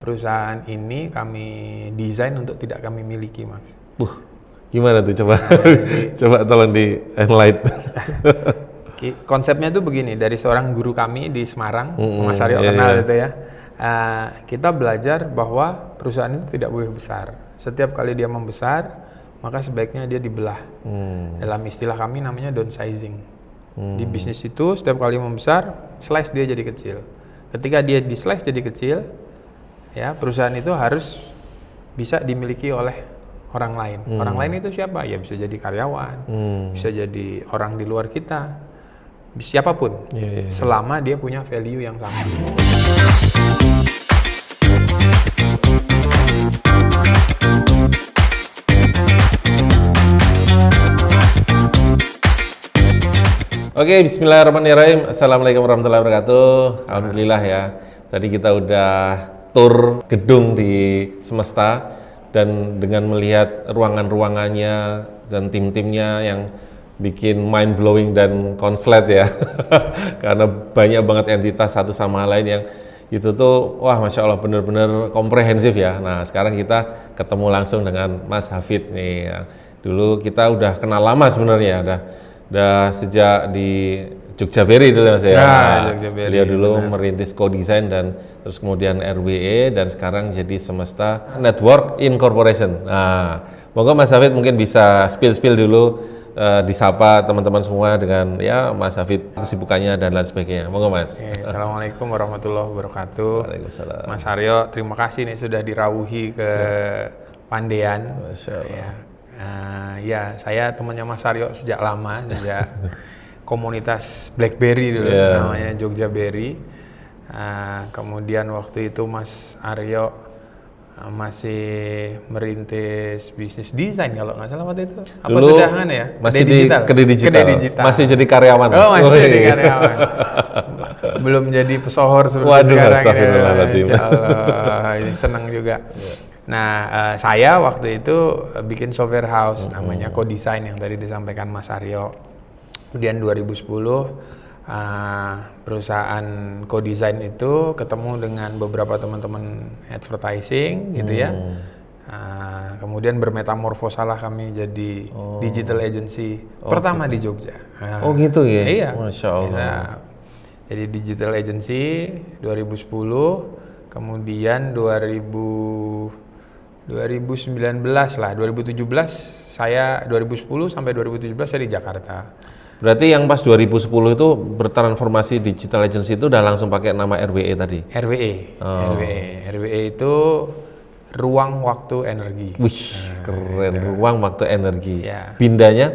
Perusahaan ini kami desain untuk tidak kami miliki, Mas. Gimana tuh coba? Jadi, Coba tolong di enlight. konsepnya tuh begini, dari seorang guru kami di Semarang, Mas Aryo iya, kenal iya. itu ya. Kita belajar bahwa perusahaan itu tidak boleh besar. Setiap kali dia membesar, maka sebaiknya dia dibelah. Dalam istilah kami namanya downsizing. Di bisnis itu setiap kali membesar, slice dia jadi kecil. Ketika dia di slice jadi kecil, ya perusahaan itu harus bisa dimiliki oleh orang lain. Orang lain itu siapa? Ya bisa jadi karyawan, bisa jadi orang di luar kita, siapapun, selama dia punya value yang sama. Oke, bismillahirrahmanirrahim. Assalamualaikum warahmatullahi wabarakatuh. Alhamdulillah ya. Tadi kita udah tur gedung di Semesta dan dengan melihat ruangan-ruangannya dan tim-timnya yang bikin mind blowing dan konslet ya. Karena banyak banget entitas satu sama lain yang itu tuh wah Masya Allah bener-bener komprehensif ya. Nah sekarang kita ketemu langsung dengan Mas Hafid nih ya. Dulu kita udah kenal lama sebenarnya, udah sejak di Jogja Berry dulu Mas ya. Jogja Berry, Beliau dulu merintis co-design dan terus kemudian RWE dan sekarang jadi Semesta Network Incorporation. Nah, monggo Mas Hafid mungkin bisa spill dulu, disapa teman-teman semua dengan ya Mas Hafid kesibukannya dan lain sebagainya. Monggo Mas. Assalamualaikum warahmatullahi wabarakatuh. Waalaikumsalam. Mas Aryo, terima kasih nih sudah dirawuhi ke Pandean. Masya Allah. Ya, saya temannya Mas Aryo sejak lama, sejak komunitas BlackBerry dulu, namanya Jogja Berry. Kemudian waktu itu Mas Aryo masih merintis bisnis desain kalau nggak salah waktu itu. Apa Dulu sudah kan ya? masih di Kedai Digital. Masih jadi karyawan. Oh, masih jadi karyawan. Belum jadi pesohor seperti Waduh, sekarang. astagfirullahaladzim. Insya Allah, ini senang juga. Nah, saya waktu itu bikin software house namanya Co-Design yang tadi disampaikan Mas Aryo. Kemudian 2010 perusahaan Co-Design itu ketemu dengan beberapa teman-teman advertising gitu ya. Kemudian bermetamorfosalah kami jadi digital agency pertama di Jogja. Oh gitu ya? Iya. Masya Allah. Jadi digital agency 2010, kemudian 2019 lah, 2017 saya 2010 sampai 2017 saya di Jakarta. Berarti yang pas 2010 itu bertransformasi digital agency itu udah langsung pakai nama RWE tadi? RWE itu ruang waktu energi. Wih, keren. Ruang waktu energi. Ya. Bindanya?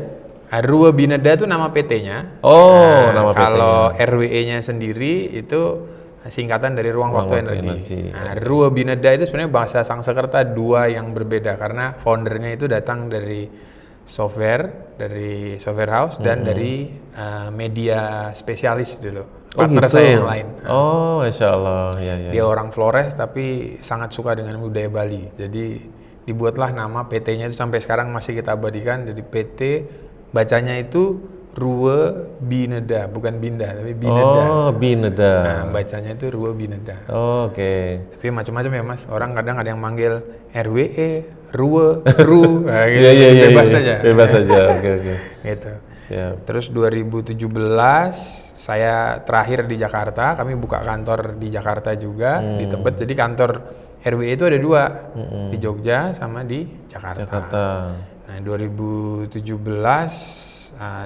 Ruwa Bineda itu nama PT-nya. Nama PT-nya. Kalau RWE-nya sendiri itu singkatan dari ruang waktu energi. Ruwa Bineda itu sebenarnya bahasa Sanskerta dua yang berbeda karena foundernya itu datang dari software house dan dari media spesialis dulu. Partner gitu. saya yang lain. Masya Allah. Ya. Dia orang Flores tapi sangat suka dengan budaya Bali. Jadi dibuatlah nama PT-nya itu sampai sekarang masih kita abadikan. Jadi PT bacanya itu Ruwa Bineda, bukan Binda tapi Bineda. Bineda. Nah, bacanya itu Ruwa Bineda. Oke. Tapi macam-macam ya Mas. Orang kadang ada yang manggil RWE, Ruwa, Ru, gitu. Bebas saja. Bebas saja. Oke. Gitu. Siap. Terus 2017 saya terakhir di Jakarta. Kami buka kantor di Jakarta juga di Tebet. Jadi kantor RWE itu ada dua, di Jogja sama di Jakarta. Nah 2017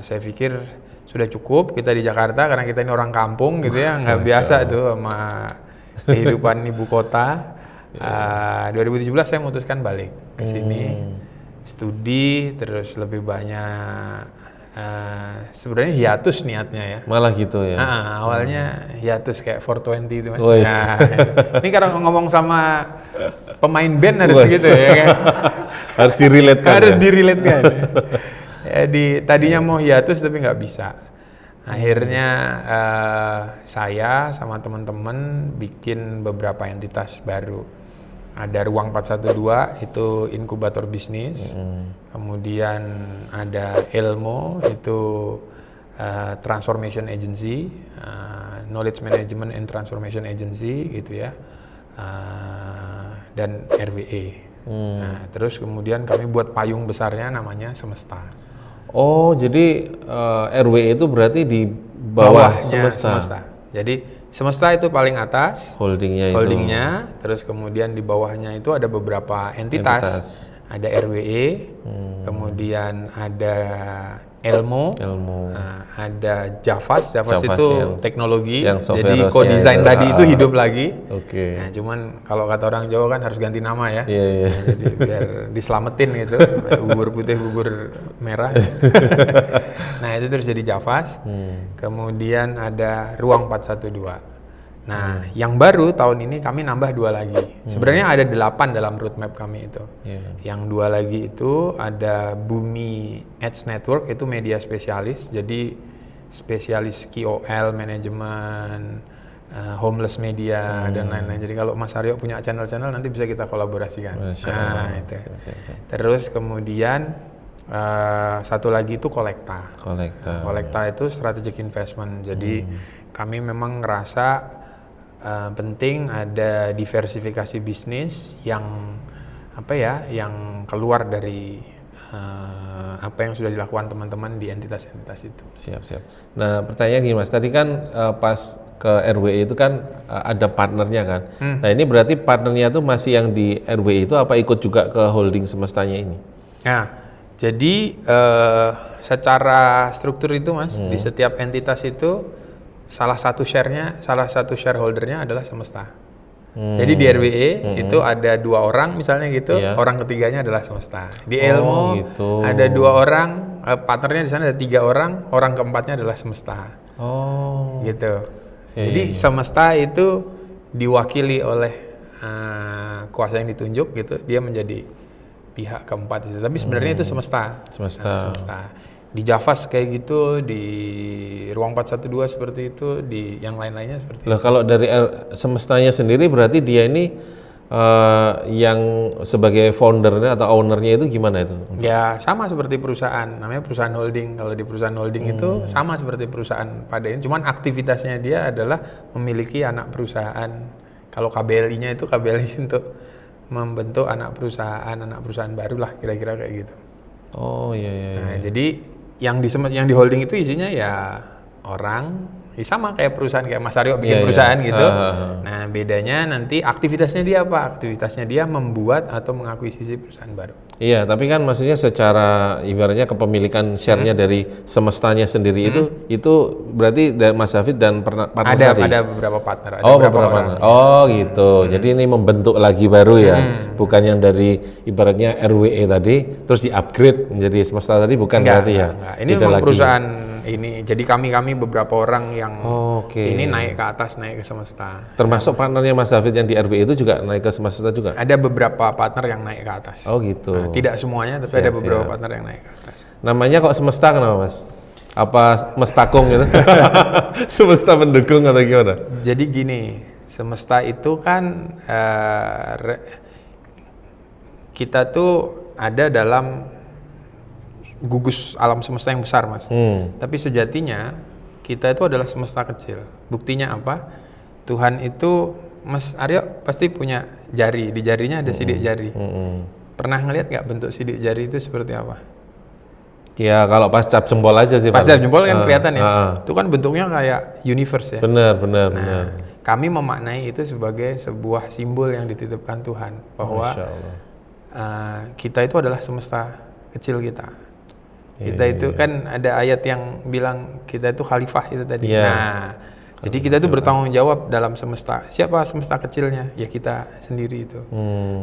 saya pikir sudah cukup kita di Jakarta karena kita ini orang kampung gitu ya, nggak biasa tuh sama kehidupan ibu kota. 2017 saya memutuskan balik ke sini, studi terus lebih banyak. Sebenarnya hiatus niatnya ya. Malah gitu ya. Awalnya hiatus kayak 420 itu Mas. Nah, ini kalau ngomong sama pemain band harus gitu ya kan. Harus direlatekan. Harus direlatekan. Tadinya mau hiatus tapi nggak bisa. Akhirnya saya sama teman-teman bikin beberapa entitas baru. Ada Ruang 412 itu inkubator bisnis. Kemudian ada Elmo itu transformation agency, knowledge management and transformation agency gitu ya. dan RWE. Nah, terus kemudian kami buat payung besarnya namanya Semesta. Oh, jadi RWE itu berarti di bawah Bawahnya Semesta. Jadi Semesta itu paling atas, Holdingnya terus kemudian di bawahnya itu ada beberapa entitas. Ada RWE, kemudian ada Elmo, ada Javas itu teknologi, yang jadi software co-design tadi itu hidup lagi. Oke. Nah, cuman kalau kata orang Jawa kan harus ganti nama ya. Iya. Nah, jadi biar diselamatin gitu, bubur putih, bubur merah. Nah, itu terus jadi Javas. Kemudian ada Ruang 412. Nah, yang baru tahun ini kami nambah 2 lagi. Sebenarnya ada 8 dalam roadmap kami itu. Yang 2 lagi itu ada Bumi Ads Network, itu media spesialis. Jadi spesialis KOL, manajemen, homeless media dan lain-lain. Jadi kalau Mas Aryo punya channel-channel nanti bisa kita kolaborasikan. Nah, itu. Terus kemudian satu lagi itu Kolekta. Kolekta itu strategic investment. Jadi kami memang ngerasa penting ada diversifikasi bisnis yang yang keluar dari apa yang sudah dilakukan teman-teman di entitas-entitas itu. Siap. Nah, pertanyaan gini Mas, tadi kan pas ke RWE itu kan ada partnernya kan. Nah, ini berarti partnernya itu masih yang di RWE itu apa ikut juga ke holding Semestanya ini? Nah, jadi secara struktur itu Mas, di setiap entitas itu salah satu shareholdernya adalah Semesta. Jadi di RWE itu ada 2 orang misalnya gitu, orang ketiganya adalah Semesta. Di Elmo gitu. ada 2 orang, partnernya di sana ada 3 orang keempatnya adalah Semesta. Gitu. Jadi Semesta itu diwakili oleh kuasa yang ditunjuk gitu, dia menjadi pihak keempat itu. Tapi sebenarnya itu Semesta. Di Javas kayak gitu, di Ruang 412 seperti itu, di yang lain-lainnya seperti itu. Kalau dari Semestanya sendiri berarti dia ini yang sebagai foundernya atau ownernya itu gimana itu? Ya sama seperti perusahaan, namanya perusahaan holding. Kalau di perusahaan holding itu sama seperti perusahaan pada ini, cuman aktivitasnya dia adalah memiliki anak perusahaan. Kalau KBLI-nya itu KBLI untuk membentuk anak perusahaan baru lah, kira-kira kayak gitu. Nah, jadi yang di holding itu isinya ya orang, sama kayak perusahaan kayak Mas Aryo bikin perusahaan gitu. Nah, bedanya nanti aktivitasnya dia apa? Aktivitasnya dia membuat atau mengakuisisi perusahaan baru. Iya, tapi kan maksudnya secara ibaratnya kepemilikan share-nya dari Semestanya sendiri itu berarti dari Mas Hafid dan partner tadi? Ada beberapa partner. Beberapa partner. Gitu. Jadi ini membentuk lagi baru ya, bukan yang dari ibaratnya RWE tadi terus di-upgrade menjadi Semesta tadi, bukan berarti ya? Ini memang perusahaan ini. Jadi kami beberapa orang yang ini naik ke atas, naik ke Semesta. Termasuk partnernya Mas Hafid yang di RWE itu juga naik ke Semesta juga? Ada beberapa partner yang naik ke atas. Gitu. Nah, tidak semuanya, tapi ada beberapa partner yang naik ke atas. Namanya kok Semesta kenapa Mas? Apa Mestakung gitu? Semesta mendukung atau gimana? Jadi gini, Semesta itu kan kita tuh ada dalam gugus alam semesta yang besar Mas. Tapi sejatinya kita itu adalah semesta kecil. Buktinya apa? Tuhan itu, Mas Aryo pasti punya jari, di jarinya ada sidik jari. Pernah ngelihat nggak bentuk sidik jari itu seperti apa? Ya kalau pas cap jempol aja sih. Pas cap jempol kan kelihatan ya. Itu kan bentuknya kayak universe ya. Benar. Kami memaknai itu sebagai sebuah simbol yang dititipkan Tuhan bahwa kita itu adalah semesta kecil kita. Kita itu kan ada ayat yang bilang kita itu khalifah itu tadi. Nah, jadi kita itu bertanggung jawab dalam semesta. Siapa semesta kecilnya? Ya kita sendiri itu.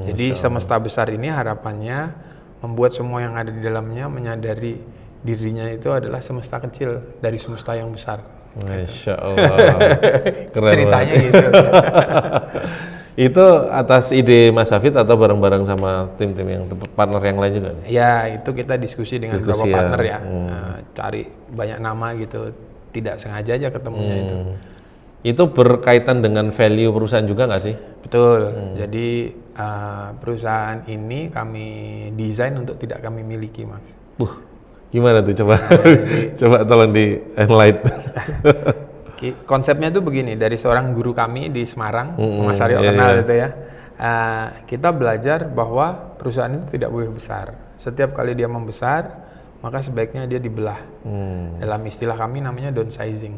Jadi semesta besar ini harapannya membuat semua yang ada di dalamnya menyadari dirinya itu adalah semesta kecil dari semesta yang besar. Masya Allah. Keren ceritanya gitu. Itu atas ide Mas Hafid atau bareng-bareng sama tim-tim yang partner yang lain juga? Ya itu kita diskusi dengan beberapa partner ya. Cari banyak nama gitu. Tidak sengaja aja ketemunya itu. Itu berkaitan dengan value perusahaan juga nggak sih? Betul. Jadi perusahaan ini kami desain untuk tidak kami miliki, Mas. Gimana tuh? Coba coba tolong di enlight. Konsepnya tuh begini, dari seorang guru kami di Semarang, Mas Aryo kenal itu ya. kita belajar bahwa perusahaan itu tidak boleh besar. Setiap kali dia membesar, maka sebaiknya dia dibelah. Dalam istilah kami namanya downsizing.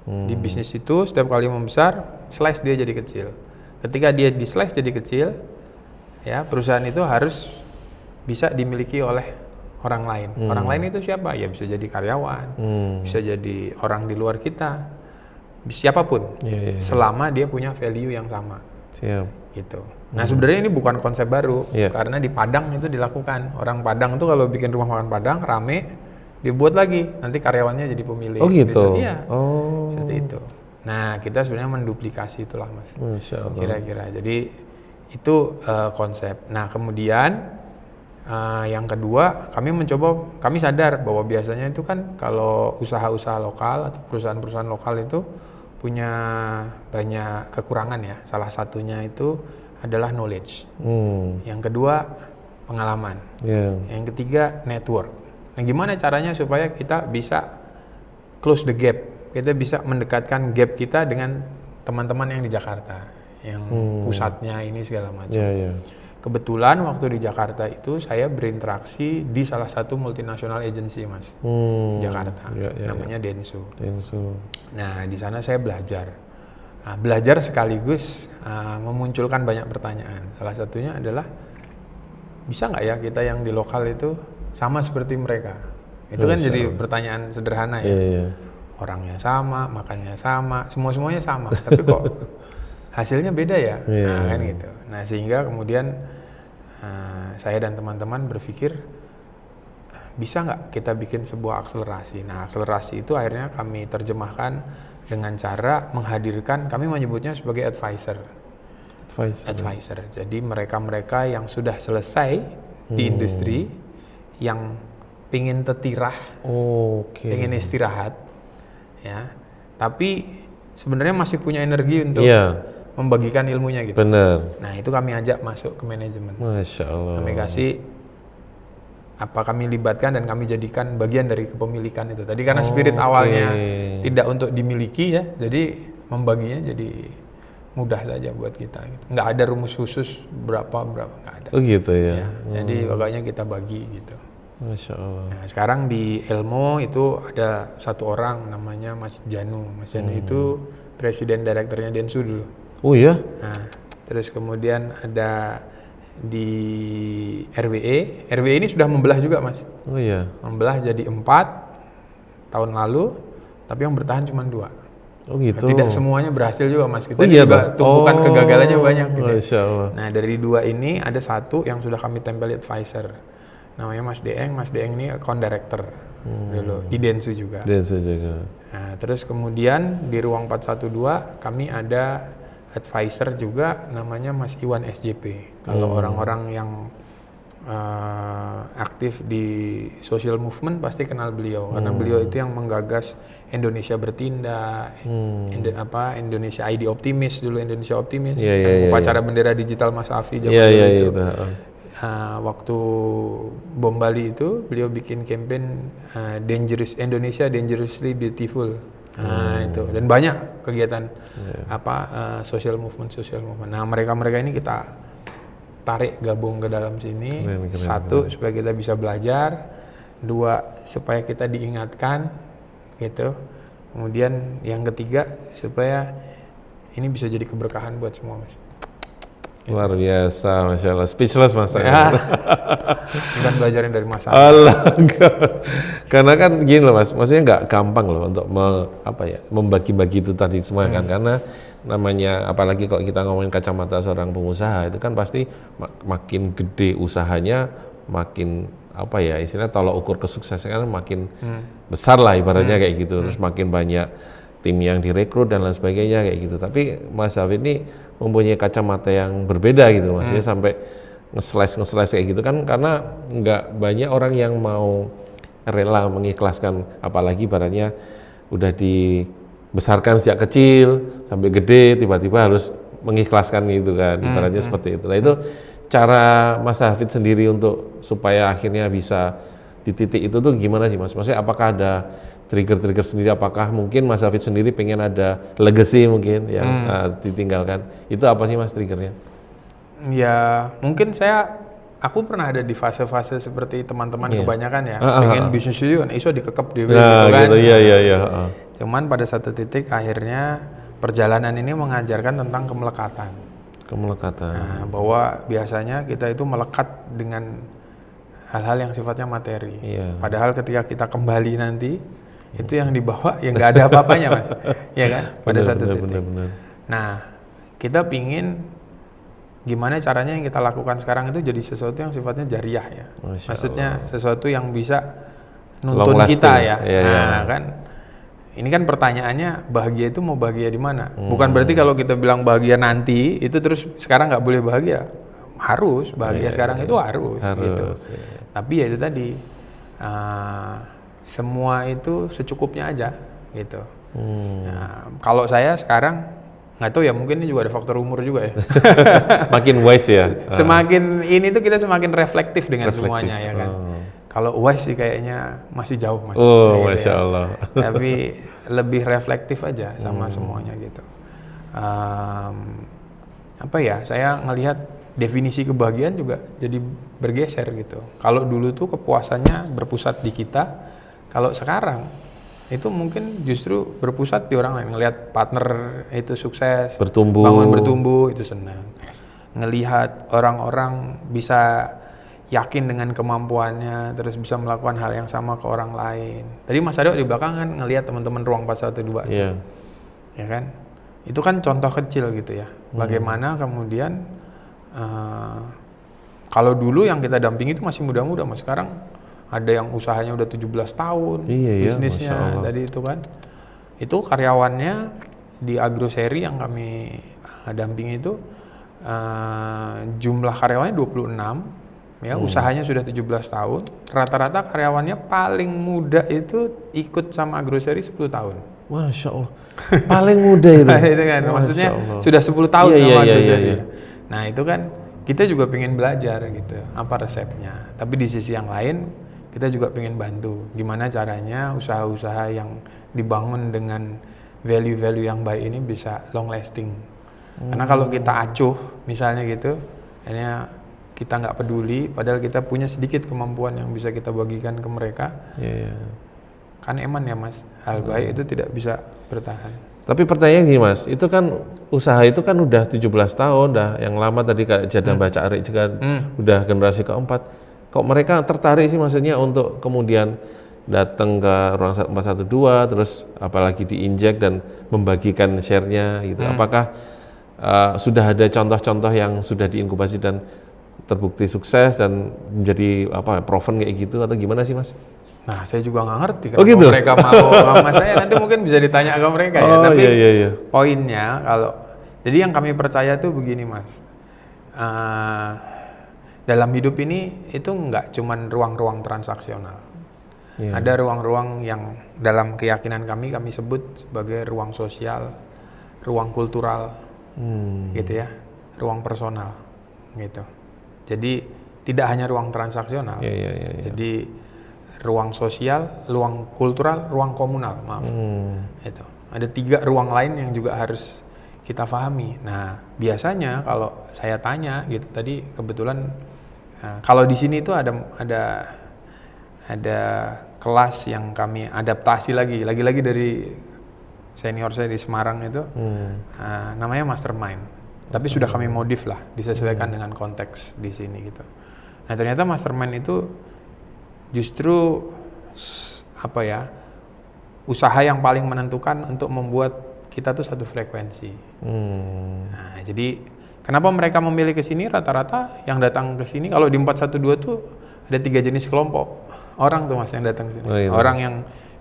Di bisnis itu setiap kali membesar, slice dia jadi kecil. Ketika dia di slice jadi kecil, ya perusahaan itu harus bisa dimiliki oleh orang lain. Orang lain itu siapa? Ya bisa jadi karyawan, bisa jadi orang di luar kita, siapapun, selama dia punya value yang sama. Siap. Gitu. Nah sebenarnya ini bukan konsep baru, karena di Padang itu dilakukan. Orang Padang tuh kalau bikin rumah makan Padang rame, dibuat lagi, nanti karyawannya jadi pemilik. Oh gitu. Iya. Seperti itu. Nah kita sebenarnya menduplikasi itulah mas. Masya Allah. Kira-kira. Jadi itu konsep. Nah kemudian yang kedua, kami sadar bahwa biasanya itu kan kalau usaha-usaha lokal atau perusahaan-perusahaan lokal itu punya banyak kekurangan ya. Salah satunya itu adalah knowledge. Yang kedua pengalaman. Yang ketiga network. Nah gimana caranya supaya kita bisa close the gap? Kita bisa mendekatkan gap kita dengan teman-teman yang di Jakarta, yang pusatnya ini segala macam. Kebetulan waktu di Jakarta itu saya berinteraksi di salah satu multinational agency mas, Jakarta, namanya Densu. Nah di sana saya belajar, belajar sekaligus memunculkan banyak pertanyaan. Salah satunya adalah bisa nggak ya kita yang di lokal itu sama seperti mereka? Itu kan jadi pertanyaan sederhana ya. Orangnya sama, makannya sama, semuanya sama, tapi kok hasilnya beda ya? Nah kan gitu. Nah sehingga kemudian saya dan teman-teman berpikir bisa nggak kita bikin sebuah akselerasi. Nah akselerasi itu akhirnya kami terjemahkan dengan cara menghadirkan, kami menyebutnya sebagai advisor. Jadi mereka-mereka yang sudah selesai di industri, yang pingin tetirah, pingin istirahat, ya, tapi sebenarnya masih punya energi untuk membagikan ilmunya gitu. Benar. Nah itu kami ajak masuk ke manajemen. Masya Allah. Kami libatkan dan kami jadikan bagian dari kepemilikan itu. Tadi karena spirit awalnya tidak untuk dimiliki ya, jadi membaginya jadi mudah saja buat kita. Gitu. Nggak ada rumus khusus berapa nggak ada. Oh gitu ya. Jadi pokoknya kita bagi gitu. Masya Allah. Nah, sekarang di Elmo itu ada satu orang namanya Mas Janu. Mas Janu itu presiden direkturnya Densu dulu. Oh iya? Nah, terus kemudian ada di RWE. RWE ini sudah membelah juga mas. Oh iya? Membelah jadi 4 tahun lalu, tapi yang bertahan cuma 2. Oh gitu? Nah, tidak semuanya berhasil juga mas. Kita juga tumpukan kegagalannya banyak. Gitu. Masya Allah. Nah dari 2 ini ada satu yang sudah kami tempel advisor. Namanya Mas Deeng. Mas Deeng ini account director dulu di Densu juga. Nah, terus kemudian di ruang 412 kami ada advisor juga namanya Mas Iwan SJP. Kalau orang-orang yang aktif di social movement pasti kenal beliau karena beliau itu yang menggagas Indonesia Bertindak, Indonesia ID Optimis dulu, Indonesia Optimis, upacara bendera digital Mas Afi zaman dulu itu. Waktu bom Bali itu beliau bikin campaign Indonesia Dangerously Beautiful. Itu dan banyak kegiatan social movement. Nah mereka ini kita tarik gabung ke dalam sini. Satu supaya kita bisa belajar, 2 supaya kita diingatkan gitu. Kemudian yang ketiga supaya ini bisa jadi keberkahan buat semua mas. Luar biasa, Masya Allah. Speechless mas. Bukan belajarin dari masa. Allah, karena kan gini loh mas, maksudnya nggak gampang loh untuk membagi-bagi itu tadi semua kan, karena namanya apalagi kalau kita ngomongin kacamata seorang pengusaha itu kan pasti makin gede usahanya, makin istilahnya tolak ukur kesuksesan kan makin besar lah ibaratnya kayak gitu, terus makin banyak tim yang direkrut dan lain sebagainya kayak gitu. Tapi Mas Hafid ini mempunyai kacamata yang berbeda gitu, maksudnya sampai nge-slash kayak gitu kan, karena nggak banyak orang yang mau rela mengikhlaskan, apalagi ibaratnya udah dibesarkan sejak kecil sampai gede tiba-tiba harus mengikhlaskan gitu kan, ibaratnya seperti itu. Nah itu cara Mas Hafid sendiri untuk supaya akhirnya bisa di titik itu tuh gimana sih mas? Maksudnya apakah ada trigger-trigger sendiri, apakah mungkin Mas Hafid sendiri pengen ada legacy mungkin yang ditinggalkan, itu apa sih mas triggernya? Ya mungkin aku pernah ada di fase-fase seperti teman-teman kebanyakan ya, pengen bisnis itu kan iso dikekep di gitu kan. Gitu, iya. Cuman pada satu titik akhirnya perjalanan ini mengajarkan tentang kemelekatan. Nah, bahwa biasanya kita itu melekat dengan hal-hal yang sifatnya materi. Padahal ketika kita kembali nanti itu yang dibawa yang nggak ada apa-apanya mas, ya kan? Pada satu titik. Nah, kita pingin gimana caranya yang kita lakukan sekarang itu jadi sesuatu yang sifatnya jariah ya. Maksudnya sesuatu yang bisa nuntun kita ya. Nah kan, ini kan pertanyaannya bahagia itu mau bahagia di mana? Bukan berarti kalau kita bilang bahagia nanti itu terus sekarang nggak boleh bahagia. Harus bahagia sekarang itu harus gitu. Tapi ya itu tadi semua itu secukupnya aja gitu. Nah, kalau saya sekarang nggak tahu ya, mungkin ini juga ada faktor umur juga ya. Makin wise ya. Semakin ini tuh kita semakin reflektif dengan semuanya ya kan. Kalau wise sih kayaknya masih jauh mas. Oh, gitu Masya Allah. Tapi lebih reflektif aja sama semuanya gitu. Apa ya? Saya ngelihat definisi kebahagiaan juga jadi bergeser gitu. Kalau dulu tuh kepuasannya berpusat di kita. Kalau sekarang itu mungkin justru berpusat di orang lain, ngelihat partner itu sukses, bangun bertumbuh itu senang, ngelihat orang-orang bisa yakin dengan kemampuannya, terus bisa melakukan hal yang sama ke orang lain. Tadi Mas Ado di belakang kan ngelihat teman-teman ruang 412 itu, ya kan? Itu kan contoh kecil gitu ya. Bagaimana kemudian kalau dulu yang kita dampingi itu masih muda-muda, mas sekarang ada yang usahanya udah 17 tahun, bisnisnya tadi itu kan. Itu karyawannya di Agroseri yang kami dampingi itu jumlah karyawannya 26, ya usahanya sudah 17 tahun. Rata-rata karyawannya paling muda itu ikut sama Agroseri 10 tahun. Masya Allah, paling muda itu. Itu kan, maksudnya sudah 10 tahun sama Agroseri. Nah itu kan kita juga pengen belajar gitu, apa resepnya. Tapi di sisi yang lain kita juga pengen bantu gimana caranya usaha-usaha yang dibangun dengan value-value yang baik ini bisa long lasting. Karena kalau kita acuh misalnya gitu, akhirnya kita nggak peduli, padahal kita punya sedikit kemampuan yang bisa kita bagikan ke mereka. Kan eman ya mas, hal baik itu tidak bisa bertahan. Tapi pertanyaan gini mas, itu kan usaha itu kan udah 17 tahun, dah yang lama tadi kayak Jada Baca Arik juga udah generasi keempat. Kok mereka tertarik sih maksudnya untuk kemudian datang ke ruang 412 terus apalagi diinjek dan membagikan share-nya gitu. Apakah sudah ada contoh-contoh yang sudah diinkubasi dan terbukti sukses dan menjadi proven kayak gitu atau gimana sih mas? Nah saya juga nggak ngerti kenapa gitu? Mereka mau sama saya, nanti mungkin bisa ditanya ke mereka ya. Tapi poinnya kalau jadi yang kami percaya tuh begini mas. Dalam hidup ini itu nggak cuman ruang-ruang transaksional. Ada ruang-ruang yang dalam keyakinan kami sebut sebagai ruang sosial, ruang kultural, gitu ya, ruang personal, gitu. Jadi tidak hanya ruang transaksional. Jadi ruang sosial, ruang kultural, ruang komunal, maaf. Itu. Ada 3 ruang lain yang juga harus kita pahami. Nah, biasanya kalau saya tanya gitu tadi kebetulan kalau di sini itu ada kelas yang kami adaptasi lagi dari senior saya di Semarang itu, namanya Mastermind. Tapi sudah kami modif lah, disesuaikan dengan konteks di sini gitu. Nah ternyata Mastermind itu justru usaha yang paling menentukan untuk membuat kita tuh satu frekuensi. Nah jadi kenapa mereka memilih ke sini? Rata-rata yang datang ke sini kalau di 412 tuh ada 3 jenis kelompok orang tuh mas yang datang ke sini. Orang yang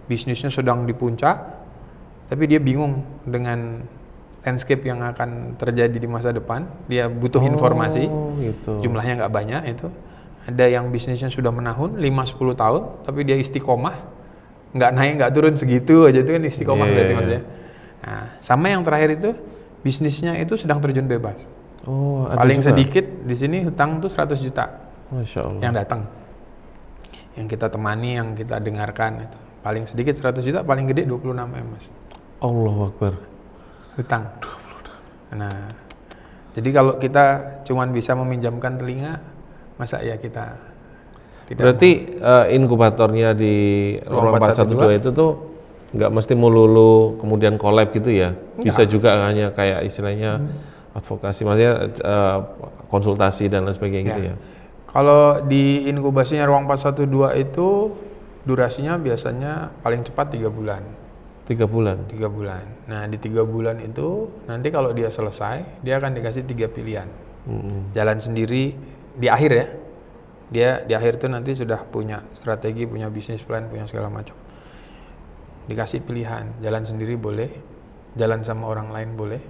bisnisnya sedang di puncak, tapi dia bingung dengan landscape yang akan terjadi di masa depan. Dia butuh informasi, jumlahnya nggak banyak itu. Ada yang bisnisnya sudah menahun 5-10 tahun, tapi dia istiqomah, nggak naik nggak turun segitu aja, itu kan istiqomah berarti mas ya. Nah, sama yang terakhir itu bisnisnya itu sedang terjun bebas. Paling sedikit di sini hutang tuh 100 juta. Masya Allah. Yang datang, yang kita temani, yang kita dengarkan itu paling sedikit 100 juta, paling gede 26 M mas. Allahu Akbar. Hutang. Nah, Jadi kalau kita cuman bisa meminjamkan telinga, masa ya kita tidak Berarti inkubatornya di Ruang 412 itu tuh nggak mesti melulu kemudian collab gitu ya? Bisa juga hanya kayak istilahnya advokasi, maksudnya konsultasi dan lain sebagainya gitu ya? Kalau di inkubasinya Ruang 412 itu durasinya biasanya paling cepat 3 bulan. 3 bulan? 3 bulan. Nah di 3 bulan itu nanti kalau dia selesai, dia akan dikasih 3 pilihan. Jalan sendiri di akhir ya. Dia di akhir itu nanti sudah punya strategi, punya bisnis plan, punya segala macam. Dikasih pilihan, jalan sendiri boleh, jalan sama orang lain boleh.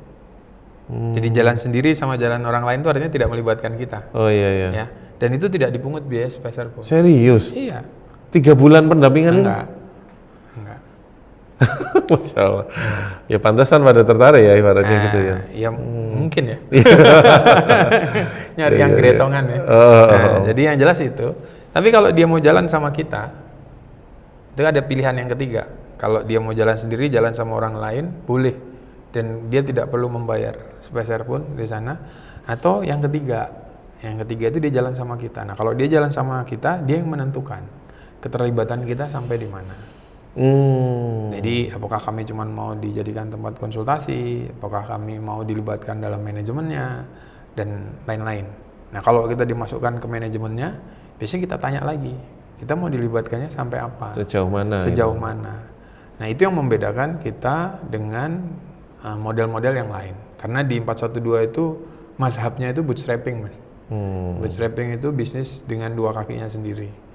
Jadi jalan sendiri sama jalan orang lain itu artinya tidak melibatkan kita. Oh iya. Ya. Dan itu tidak dipungut biaya sepeser pun. Serius? Iya. 3 bulan pendampingan itu? Enggak. Masya Allah. Ya pantasan pada tertarik ya ibaratnya gitu ya. Ya mungkin ya. Nyari yang gretongan ya. Jadi yang jelas itu. Tapi kalau dia mau jalan sama kita, itu ada pilihan yang ketiga. Kalau dia mau jalan sendiri, jalan sama orang lain, boleh. Dan dia tidak perlu membayar sepeser pun di sana. Atau yang ketiga itu dia jalan sama kita. Nah kalau dia jalan sama kita, dia yang menentukan keterlibatan kita sampai di mana. Jadi apakah kami cuma mau dijadikan tempat konsultasi, apakah kami mau dilibatkan dalam manajemennya, dan lain-lain. Nah kalau kita dimasukkan ke manajemennya, biasanya kita tanya lagi, kita mau dilibatkannya sampai apa? Sejauh mana? Sejauh mana? Nah itu yang membedakan kita dengan model-model yang lain. Karena di 412 itu mazhabnya itu bootstrapping, Mas. Bootstrapping itu bisnis dengan 2 kakinya sendiri.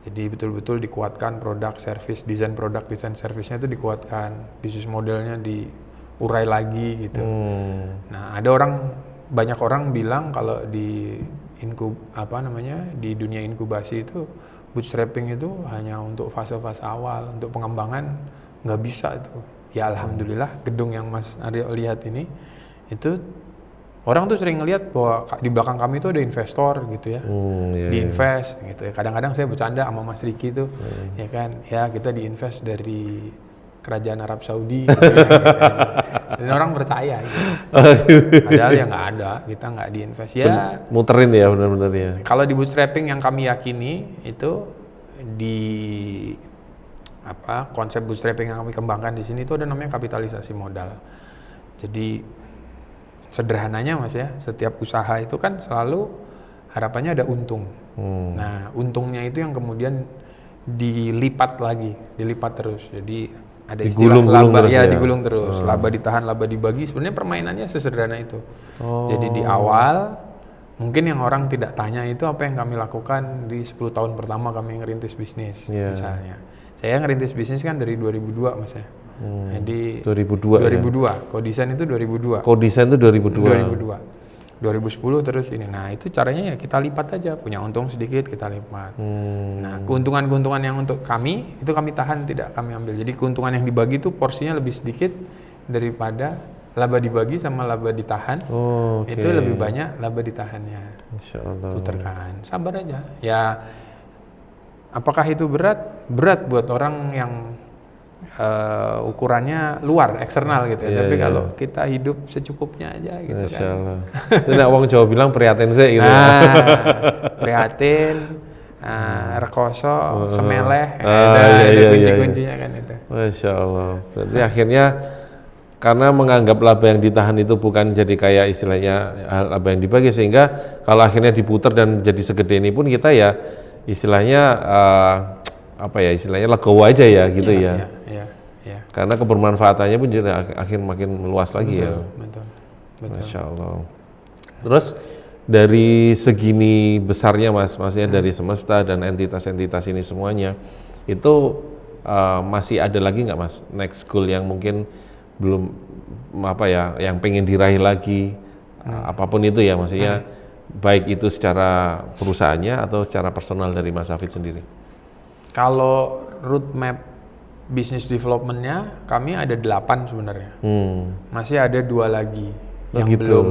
Jadi betul-betul dikuatkan produk, desain servisnya itu dikuatkan, bisnis modelnya diurai lagi gitu. Nah, banyak orang bilang kalau di di dunia inkubasi itu bootstrapping itu hanya untuk fase-fase awal, untuk pengembangan nggak bisa itu. Ya alhamdulillah gedung yang Mas Aryo lihat ini itu orang tuh sering ngelihat bahwa di belakang kami itu ada investor gitu ya, diinvest gitu ya. Kadang-kadang saya bercanda sama Mas Riki tuh, ya kan, ya kita diinvest dari kerajaan Arab Saudi, gitu ya, dan orang percaya. Gitu. Padahal ya nggak ada, kita nggak diinvest. Ya. Muterin ya benar-benar ya. Kalau di bootstrapping yang kami yakini itu konsep bootstrapping yang kami kembangkan di sini itu ada namanya kapitalisasi modal. Jadi sederhananya Mas ya, setiap usaha itu kan selalu harapannya ada untung. Nah, untungnya itu yang kemudian dilipat terus. Jadi ada istilah laba ya, digulung terus. Laba ditahan, laba dibagi. Sebenarnya permainannya sesederhana itu. Jadi di awal mungkin yang orang tidak tanya itu apa yang kami lakukan di 10 tahun pertama kami ngerintis bisnis misalnya. Saya ngerintis bisnis kan dari 2002 Mas ya. Jadi 2002. Ya? Kodesign itu 2002. Kodesign itu 2002. 2010 terus ini. Nah, itu caranya ya kita lipat aja, punya untung sedikit kita lipat. Nah, keuntungan-keuntungan yang untuk kami itu kami tahan, tidak kami ambil. Jadi keuntungan yang dibagi itu porsinya lebih sedikit daripada laba dibagi sama laba ditahan. Itu lebih banyak laba ditahannya. Insyaallah. Putarkan. Sabar aja. Ya apakah itu berat? Berat buat orang yang ukurannya luar, eksternal gitu ya. Tapi kalau kita hidup secukupnya aja gitu kan. Tidak, wong Jawa bilang prihatin sih gitu. Prihatin, rekoso, semeleh, ada kunci-kuncinya kan itu. Masya Allah. Berarti akhirnya karena menganggap laba yang ditahan itu bukan jadi kayak istilahnya laba yang dibagi, sehingga kalau akhirnya diputar dan jadi segede ini pun kita ya istilahnya istilahnya legowo aja ya gitu ya. Karena kebermanfaatannya pun jadi makin meluas lagi ya. Betul. Masya Allah. Terus dari segini besarnya maksudnya dari Semesta dan entitas-entitas ini semuanya, itu masih ada lagi nggak Mas next goal yang mungkin belum yang pengen diraih lagi, apapun itu ya, maksudnya baik itu secara perusahaannya atau secara personal dari Mas Hafid sendiri? Kalau roadmap business development-nya kami ada 8 sebenarnya. Masih ada 2 lagi yang belum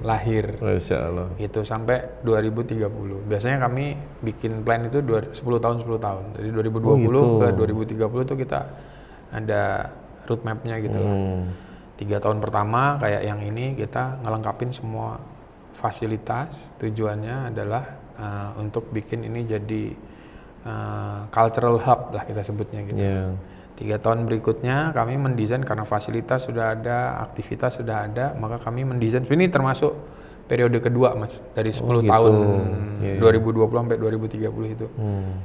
lahir. Masya Allah. Itu sampai 2030. Biasanya kami bikin plan itu 10 tahun. Dari 2020 ke 2030 itu kita ada roadmap-nya gitu lah. 3 tahun pertama kayak yang ini kita ngelengkapin semua fasilitas. Tujuannya adalah untuk bikin ini jadi cultural hub lah kita sebutnya gitu. 3 tahun berikutnya kami mendesain karena fasilitas sudah ada, aktivitas sudah ada, maka kami mendesain. Ini termasuk periode kedua Mas, dari 10 tahun 2020 sampai 2030 itu.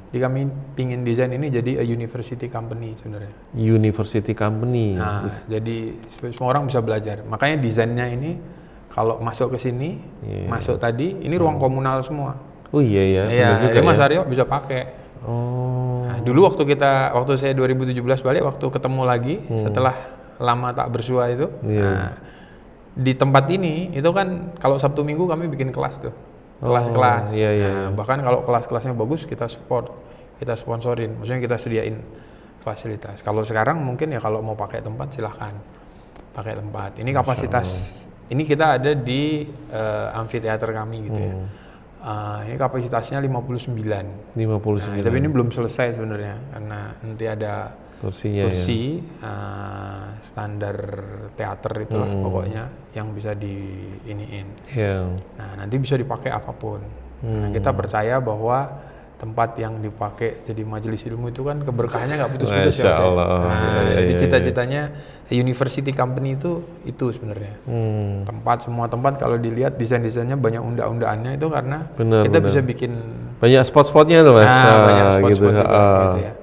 Jadi kami pingin desain ini jadi a university company sebenarnya. University company. Nah, jadi semua orang bisa belajar. Makanya desainnya ini kalau masuk ke sini, masuk tadi, ini ruang komunal semua. Oh iya ya. Iya, jadi Mas Aryo bisa pakai. Nah, dulu waktu saya 2017 balik, waktu ketemu lagi setelah lama tak bersua itu, nah, di tempat ini itu kan kalau Sabtu Minggu kami bikin kelas tuh, kelas-kelas. Nah, bahkan kalau kelas-kelasnya bagus kita support, kita sponsorin, maksudnya kita sediain fasilitas. Kalau sekarang mungkin ya kalau mau pakai tempat silahkan pakai tempat. Ini kapasitas, ini kita ada di amfiteater kami gitu ya. Ini kapasitasnya 59. Nah, tapi ini belum selesai sebenarnya karena nanti ada kursi standar teater itulah pokoknya yang bisa diiniin. Nah, nanti bisa dipakai apapun. Nah, kita percaya bahwa tempat yang dipakai jadi majelis ilmu itu kan keberkahannya nggak putus-putus ya. Jadi cita-citanya university company itu sebenarnya. Semua tempat kalau dilihat desain-desainnya banyak unda-undaannya itu karena kita bisa bikin banyak spot-spotnya tuh Mas. Banyak spot-spot juga gitu ya.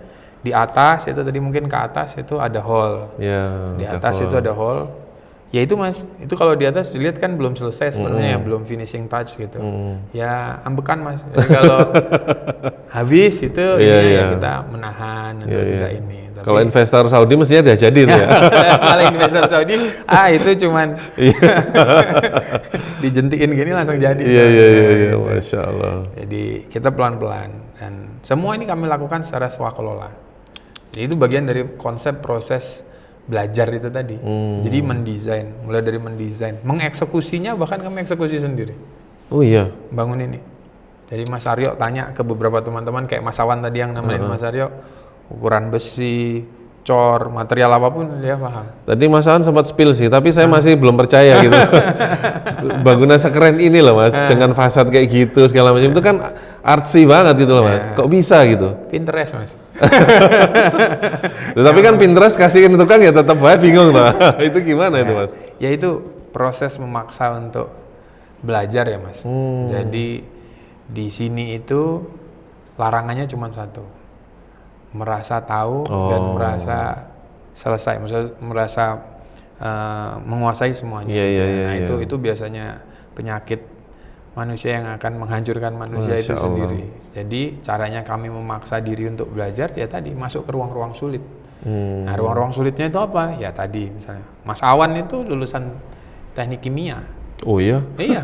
Di atas itu tadi mungkin ke atas itu ada hall. Di atas itu ada hall. Ya itu Mas, itu kalau di atas dilihat kan belum selesai sebenarnya, belum finishing touch gitu. Ya ambekan Mas. Jadi kalau habis itu ya kita menahan untuk tidak ini. Tapi kalau investor Saudi mestinya udah jadi tuh ya. Kalau investor Saudi, itu cuman dijentiin gini langsung jadi. Iya, Masya Allah. Jadi kita pelan-pelan dan semua ini kami lakukan secara swakelola. Jadi itu bagian dari konsep proses belajar itu tadi. Jadi mendesain, mulai dari mendesain, mengeksekusinya bahkan kami eksekusi sendiri. Oh iya. Bangun ini. Jadi Mas Aryo tanya ke beberapa teman-teman kayak Mas Awan tadi yang nemenin Mas Aryo, ukuran besi, cor, material apapun dia paham. Tadi Mas Awan sempat spill sih, tapi saya masih belum percaya gitu. Bangunan sekeren ini loh Mas, dengan fasad kayak gitu segala macam itu kan artsy banget gitu loh Mas. Kok bisa gitu? Pinterest Mas. Tapi kan Pinterest kasihin tukang ya tetap aja bingung loh. Itu gimana itu Mas? Ya itu proses memaksa untuk belajar ya Mas. Jadi di sini itu larangannya cuma satu, merasa tahu dan merasa selesai, merasa menguasai semuanya. Nah itu biasanya penyakit manusia yang akan menghancurkan manusia itu sendiri. Jadi caranya kami memaksa diri untuk belajar ya tadi masuk ke ruang-ruang sulit. Nah ruang-ruang sulitnya itu apa? Ya tadi misalnya Mas Awan itu lulusan teknik kimia. Oh iya? Iya,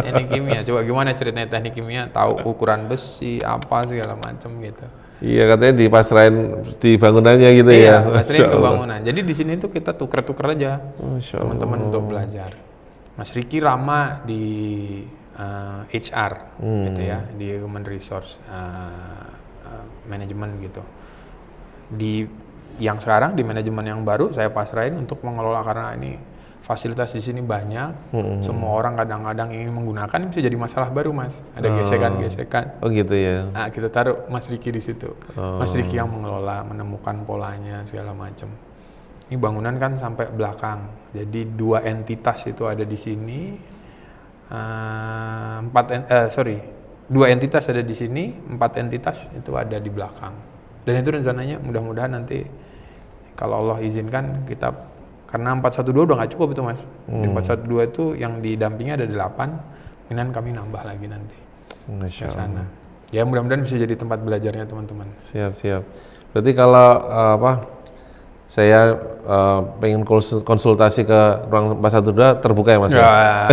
teknik kimia. Coba gimana ceritanya teknik kimia? Tahu ukuran besi apa segala macam gitu. Iya katanya dipasrahin di bangunannya gitu ya. Iya, pasrahin ke bangunan. Jadi di sini tuh kita tuker-tuker aja teman-teman untuk belajar. Mas Riki Rama di HR gitu ya, di Human Resource Management gitu. Di yang sekarang di manajemen yang baru saya pasrahin untuk mengelola karena ini fasilitas di sini banyak, semua orang kadang-kadang ingin menggunakan, bisa jadi masalah baru Mas. Ada gesekan-gesekan. Oh gitu ya. Nah, kita taruh Mas Riki di situ. Mas Riki yang mengelola, menemukan polanya segala macam. Ini bangunan kan sampai belakang. Jadi 2 entitas itu ada di sini. 2 entitas ada di sini, 4 entitas itu ada di belakang. Dan itu rencananya mudah-mudahan nanti kalau Allah izinkan kita, karena 412 udah nggak cukup itu Mas. Di 412 itu yang didampingi ada 8, kemudian kami nambah lagi nanti ke sana. Ya mudah-mudahan bisa jadi tempat belajarnya teman-teman. Siap. Berarti kalau saya pengen konsultasi ke ruang 412 terbuka ya Mas? Ya,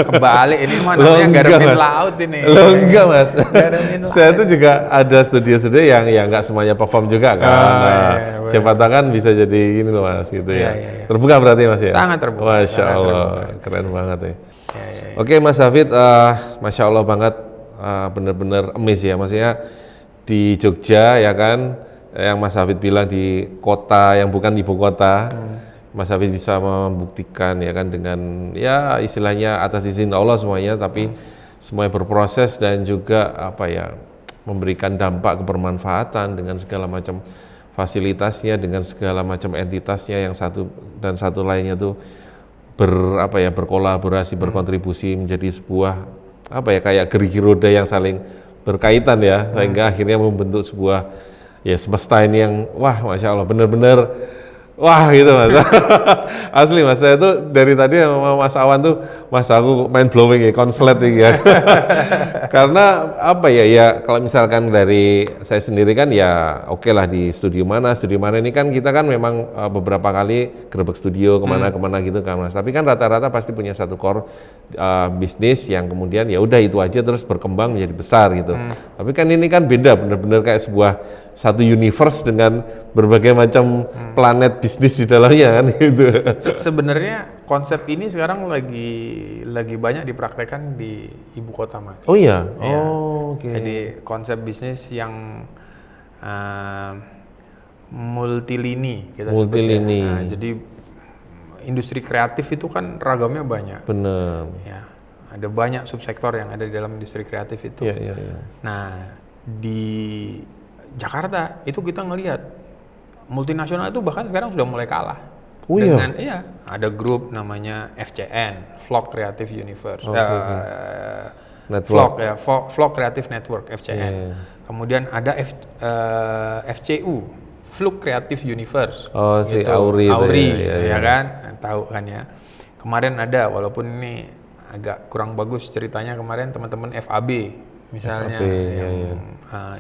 kebalik ini mah namanya garamin laut ini. Loh enggak Mas. Saya tuh juga ada studio-studio yang nggak semuanya perform juga kan. Siapa tahu kan bisa jadi ini loh Mas gitu ya. Terbuka berarti Mas ya? Sangat terbuka. Masya Allah, keren banget ya. Oke Mas Hafid, Masya Allah banget, bener-bener amazing ya. Maksudnya di Jogja ya kan, yang Mas Hafid bilang di kota yang bukan ibu kota, Mas Hafid bisa membuktikan ya kan dengan ya istilahnya atas izin Allah semuanya, tapi semuanya berproses dan juga apa ya memberikan dampak kebermanfaatan dengan segala macam fasilitasnya, dengan segala macam entitasnya yang satu dan satu lainnya tuh berkolaborasi, berkontribusi menjadi sebuah apa ya kayak gerigi roda yang saling berkaitan ya, sehingga akhirnya membentuk sebuah ya semesta ini yang wah masya Allah benar-benar wah gitu Mas. Asli Mas, saya tuh dari tadi sama Mas Awan tuh Mas aku main blowing ya, konslet ya. Karena apa ya kalau misalkan dari saya sendiri kan ya oke lah di studio mana ini kan kita kan memang beberapa kali gerebek studio kemana gitu kan Mas. Tapi kan rata-rata pasti punya satu core bisnis yang kemudian ya udah itu aja terus berkembang menjadi besar gitu. Tapi kan ini kan beda, benar-benar kayak sebuah satu universe dengan berbagai macam planet bisnis di dalamnya kan gitu. Sebenarnya konsep ini sekarang lagi banyak dipraktekkan di ibu kota Mas. Oh iya. Ya. Oh oke. Jadi konsep bisnis yang multilini kita Multilini. sebut ya. Nah, jadi industri kreatif itu kan ragamnya banyak. Bener. Ya, ada banyak subsektor yang ada di dalam industri kreatif itu. Iya. Nah, di Jakarta itu kita ngelihat multinasional itu bahkan sekarang sudah mulai kalah. Oh dengan ada grup namanya FCN, Vlog Creative Universe. Network. Vlog Creative Network FCN. Kemudian ada FCU, Vlog Creative Universe. Oh si gitu. Auri ya kan? Tahu kan ya. Kemarin ada, walaupun ini agak kurang bagus ceritanya, kemarin teman-teman FAB misalnya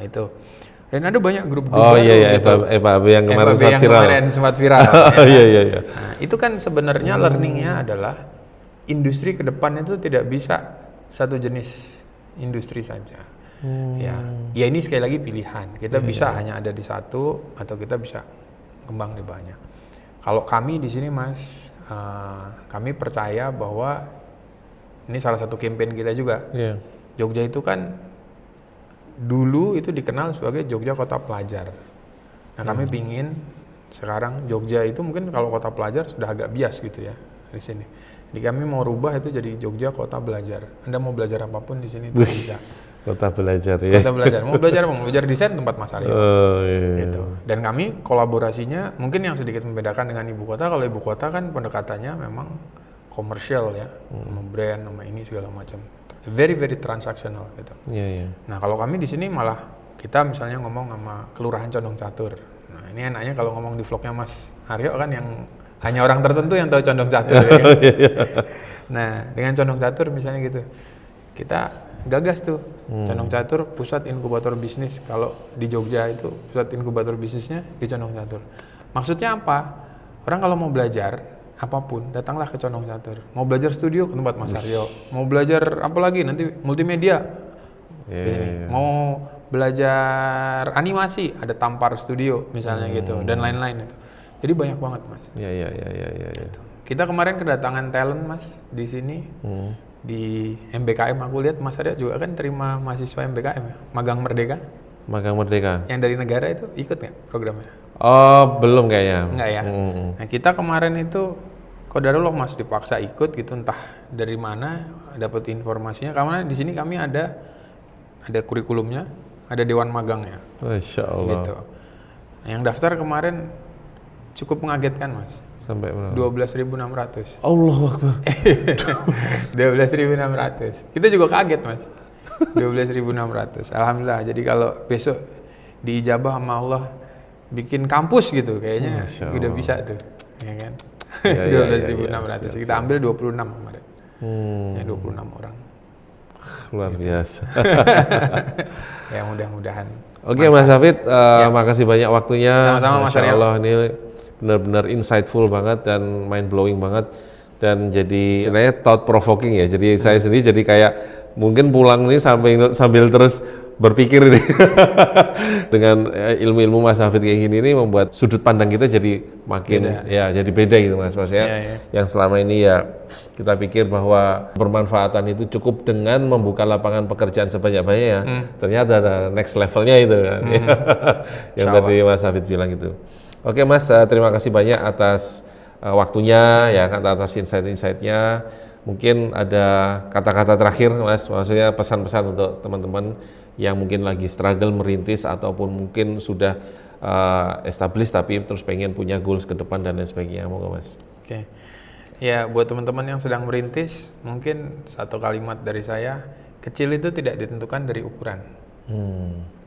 itu. Dan ada banyak grup baru gitu. FAB yang kemarin sempat viral. Iya. Nah, itu kan sebenarnya learningnya adalah industri ke depan itu tidak bisa satu jenis industri saja. Ya ini sekali lagi pilihan. Kita bisa hanya ada di satu atau kita bisa kembang di banyak. Kalau kami di sini Mas, kami percaya bahwa ini salah satu campaign kita juga. Jogja itu kan dulu itu dikenal sebagai Jogja Kota Pelajar. Nah kami pingin sekarang Jogja itu mungkin kalau kota pelajar sudah agak bias gitu ya di sini. Jadi kami mau rubah itu jadi Jogja Kota Belajar. Anda mau belajar apapun di sini itu bisa. Kota belajar ya. Kota belajar. Mau belajar desain tempat Mas Aryo. Gitu. Dan kami kolaborasinya mungkin yang sedikit membedakan dengan ibu kota. Kalau ibu kota kan pendekatannya memang komersial ya, sama brand, sama ini segala macam. Very transactional gitu. Nah kalau kami di sini malah kita misalnya ngomong sama Kelurahan Condong Catur. Nah ini enaknya kalau ngomong di vlognya Mas Aryo kan yang hanya orang tertentu yang tahu Condong Catur. Ya kan? Nah dengan Condong Catur misalnya gitu, kita gagas tuh Condong Catur pusat inkubator bisnis. Kalau di Jogja itu pusat inkubator bisnisnya di Condong Catur. Maksudnya apa? Orang kalau mau belajar apapun, datanglah ke Condong Catur. Mau belajar studio ke tempat Mas Aryo. Mau belajar apa lagi nanti multimedia. Mau belajar animasi, ada Tampar Studio misalnya gitu dan lain-lain itu. Jadi banyak banget Mas. Iya. Gitu. Kita kemarin kedatangan talent Mas di sini di MBKM. Aku lihat Mas Aryo juga kan terima mahasiswa MBKM ya, Magang Merdeka. Magang Merdeka. Yang dari negara itu ikut nggak programnya? Oh belum kayaknya. Enggak ya. Nah kita kemarin itu qadarullah Mas dipaksa ikut gitu, entah dari mana dapat informasinya. Karena di sini kami ada kurikulumnya, ada dewan magangnya. Masya Allah. Gitu. Nah, yang daftar kemarin cukup mengagetkan Mas. Sampai berapa? 12.600. Allahu Akbar. 12.600. Kita juga kaget Mas. 12.600. Alhamdulillah. Jadi kalau besok diijabah sama Allah bikin kampus gitu kayaknya udah bisa tuh. Ya kan? 12.600. Kita ambil 26 kemarin. Ya 26 orang. Luar biasa. Ya mudah-mudahan. Oke Mas Hafid, makasih banyak waktunya. Sama-sama Mas Aryo. Masya Allah ini benar-benar insightful banget dan mind blowing banget dan jadi istilahnya thought provoking ya. Jadi saya sendiri jadi kayak mungkin pulang nih sambil terus berpikir nih dengan ilmu-ilmu Mas Hafid kayak gini nih membuat sudut pandang kita jadi makin beda. Ya jadi beda gitu Mas ya. Yang selama ini ya kita pikir bahwa bermanfaatan itu cukup dengan membuka lapangan pekerjaan sebanyak-banyaknya ya. Ternyata ada next levelnya itu kan. Yang tadi Mas Hafid bilang itu. Oke Mas, terima kasih banyak atas waktunya ya kan, atas insight-insightnya. Mungkin ada kata-kata terakhir Mas, maksudnya pesan-pesan untuk teman-teman yang mungkin lagi struggle merintis ataupun mungkin sudah established tapi terus pengen punya goals ke depan dan lain sebagainya. Monggo Mas. Oke. Ya, buat teman-teman yang sedang merintis, mungkin satu kalimat dari saya, kecil itu tidak ditentukan dari ukuran.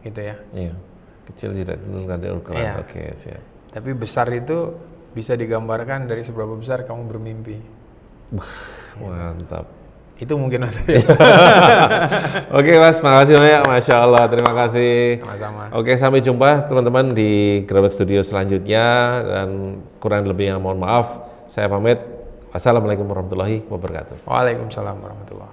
Gitu ya. Iya. Kecil tidak ditentukan dari ukuran. Iya. Oke, siap. Tapi besar itu bisa digambarkan dari seberapa besar kamu bermimpi. Mantap. Itu mungkin Mas. Oke Mas, makasih banyak, Masya Allah, terima kasih. Sama-sama. Oke, sampai jumpa teman-teman di Grabat Studio selanjutnya, dan kurang lebihnya mohon maaf. Saya pamit. Wassalamualaikum warahmatullahi wabarakatuh. Waalaikumsalam warahmatullahi wabarakatuh.